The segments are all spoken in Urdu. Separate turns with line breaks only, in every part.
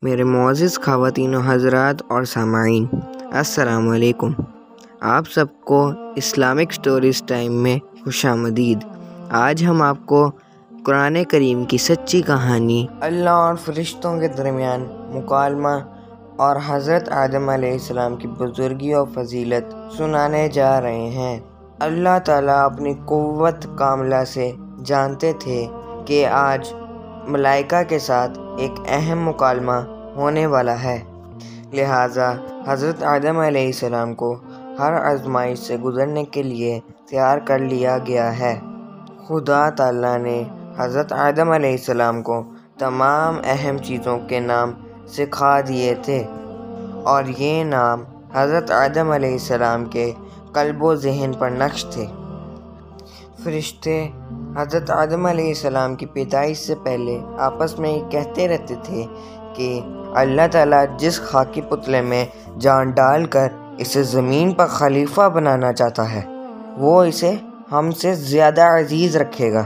میرے معزز خواتین و حضرات اور سامعین، السلام علیکم۔ آپ سب کو اسلامک سٹوریز ٹائم میں خوش آمدید۔ آج ہم آپ کو قرآن کریم کی سچی کہانی اللہ اور فرشتوں کے درمیان مکالمہ اور حضرت آدم علیہ السلام کی بزرگی اور فضیلت سنانے جا رہے ہیں۔ اللہ تعالیٰ اپنی قوت کاملہ سے جانتے تھے کہ آج ملائکہ کے ساتھ ایک اہم مکالمہ ہونے والا ہے، لہٰذا حضرت آدم علیہ السلام کو ہر آزمائش سے گزرنے کے لیے تیار کر لیا گیا ہے۔ خدا تعالیٰ نے حضرت آدم علیہ السلام کو تمام اہم چیزوں کے نام سکھا دیے تھے، اور یہ نام حضرت آدم علیہ السلام کے قلب و ذہن پر نقش تھے۔ فرشتے حضرت آدم علیہ السلام کی پیدائش سے پہلے آپس میں یہ کہتے رہتے تھے کہ اللہ تعالیٰ جس خاکی پتلے میں جان ڈال کر اسے زمین پر خلیفہ بنانا چاہتا ہے، وہ اسے ہم سے زیادہ عزیز رکھے گا۔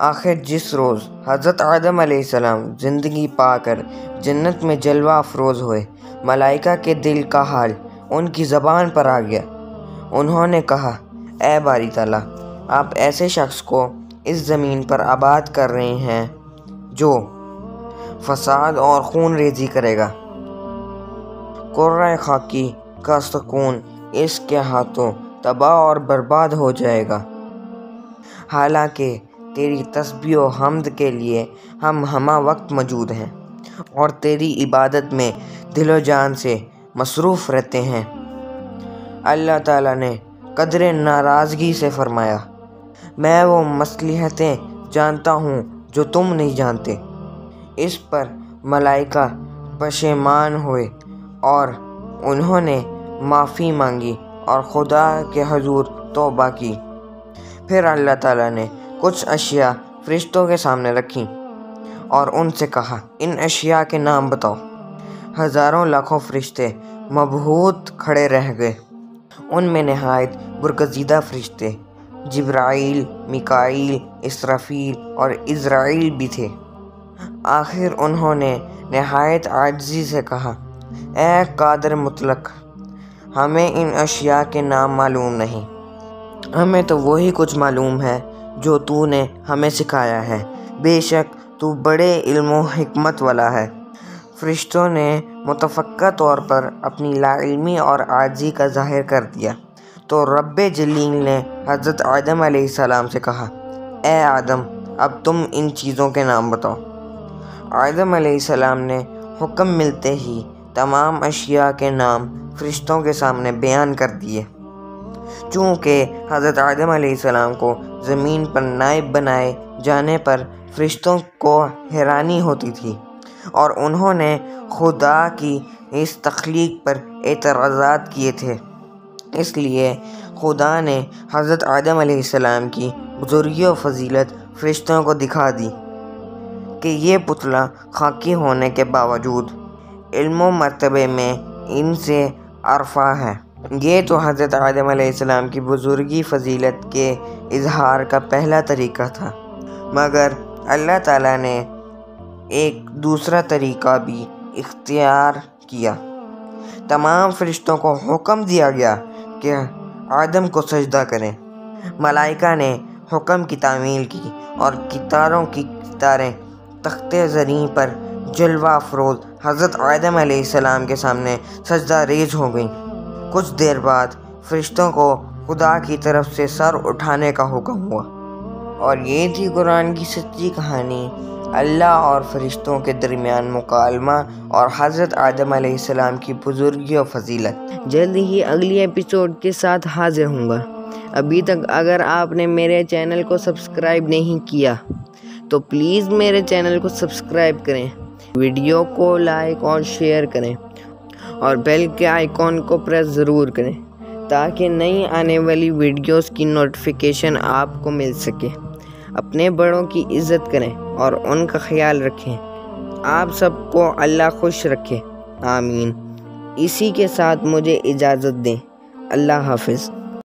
آخر جس روز حضرت آدم علیہ السلام زندگی پا کر جنت میں جلوہ افروز ہوئے، ملائکہ کے دل کا حال ان کی زبان پر آ گیا۔ انہوں نے کہا، اے باری تعالیٰ، آپ ایسے شخص کو اس زمین پر آباد کر رہے ہیں جو فساد اور خون ریزی کرے گا۔ قرۂ خاکی کا سکون اس کے ہاتھوں تباہ اور برباد ہو جائے گا۔ حالانکہ تیری تسبیح و حمد کے لیے ہم ہمہ وقت موجود ہیں اور تیری عبادت میں دل و جان سے مصروف رہتے ہیں۔ اللہ تعالیٰ نے قدر ناراضگی سے فرمایا، میں وہ مصلحتیں جانتا ہوں جو تم نہیں جانتے۔ اس پر ملائکہ پشیمان ہوئے اور انہوں نے معافی مانگی اور خدا کے حضور توبہ کی۔ پھر اللہ تعالیٰ نے کچھ اشیاء فرشتوں کے سامنے رکھیں اور ان سے کہا، ان اشیاء کے نام بتاؤ۔ ہزاروں لاکھوں فرشتے مبہوت کھڑے رہ گئے۔ ان میں نہایت برگزیدہ فرشتے جبرائیل، میکائیل، اسرافیل اور عزرائیل بھی تھے۔ آخر انہوں نے نہایت عاجزی سے کہا، اے قادر مطلق، ہمیں ان اشیاء کے نام معلوم نہیں، ہمیں تو وہی کچھ معلوم ہے جو تو نے ہمیں سکھایا ہے، بے شک تو بڑے علم و حکمت والا ہے۔ فرشتوں نے متفقہ طور پر اپنی لا علمی اور عاجزی کا ظاہر کر دیا تو رب جلیل نے حضرت آدم علیہ السلام سے کہا، اے آدم، اب تم ان چیزوں کے نام بتاؤ۔ آدم علیہ السلام نے حکم ملتے ہی تمام اشیاء کے نام فرشتوں کے سامنے بیان کر دیے۔ چونکہ حضرت آدم علیہ السلام کو زمین پر نائب بنائے جانے پر فرشتوں کو حیرانی ہوتی تھی اور انہوں نے خدا کی اس تخلیق پر اعتراضات کیے تھے، اس لیے خدا نے حضرت آدم علیہ السلام کی بزرگی و فضیلت فرشتوں کو دکھا دی کہ یہ پتلا خاکی ہونے کے باوجود علم و مرتبے میں ان سے ارفع ہے۔ یہ تو حضرت آدم علیہ السلام کی بزرگی فضیلت کے اظہار کا پہلا طریقہ تھا، مگر اللہ تعالیٰ نے ایک دوسرا طریقہ بھی اختیار کیا۔ تمام فرشتوں کو حکم دیا گیا کہ آدم کو سجدہ کریں۔ ملائکہ نے حکم کی تعمیل کی اور قطاروں کی قطاریں تخت زریں پر جلوہ افروز حضرت آدم علیہ السلام کے سامنے سجدہ ریز ہو گئیں۔ کچھ دیر بعد فرشتوں کو خدا کی طرف سے سر اٹھانے کا حکم ہوا۔ اور یہ تھی قرآن کی سچی کہانی، اللہ اور فرشتوں کے درمیان مکالمہ اور حضرت آدم علیہ السلام کی بزرگی و فضیلت۔ جلد ہی اگلی ایپیسوڈ کے ساتھ حاضر ہوں گا۔ ابھی تک اگر آپ نے میرے چینل کو سبسکرائب نہیں کیا تو پلیز میرے چینل کو سبسکرائب کریں، ویڈیو کو لائک اور شیئر کریں اور بیل کے آئیکن کو پریس ضرور کریں تاکہ نئی آنے والی ویڈیوز کی نوٹیفیکیشن آپ کو مل سکے۔ اپنے بڑوں کی عزت کریں اور ان کا خیال رکھیں۔ آپ سب کو اللہ خوش رکھے، آمین۔ اسی کے ساتھ مجھے اجازت دیں، اللہ حافظ۔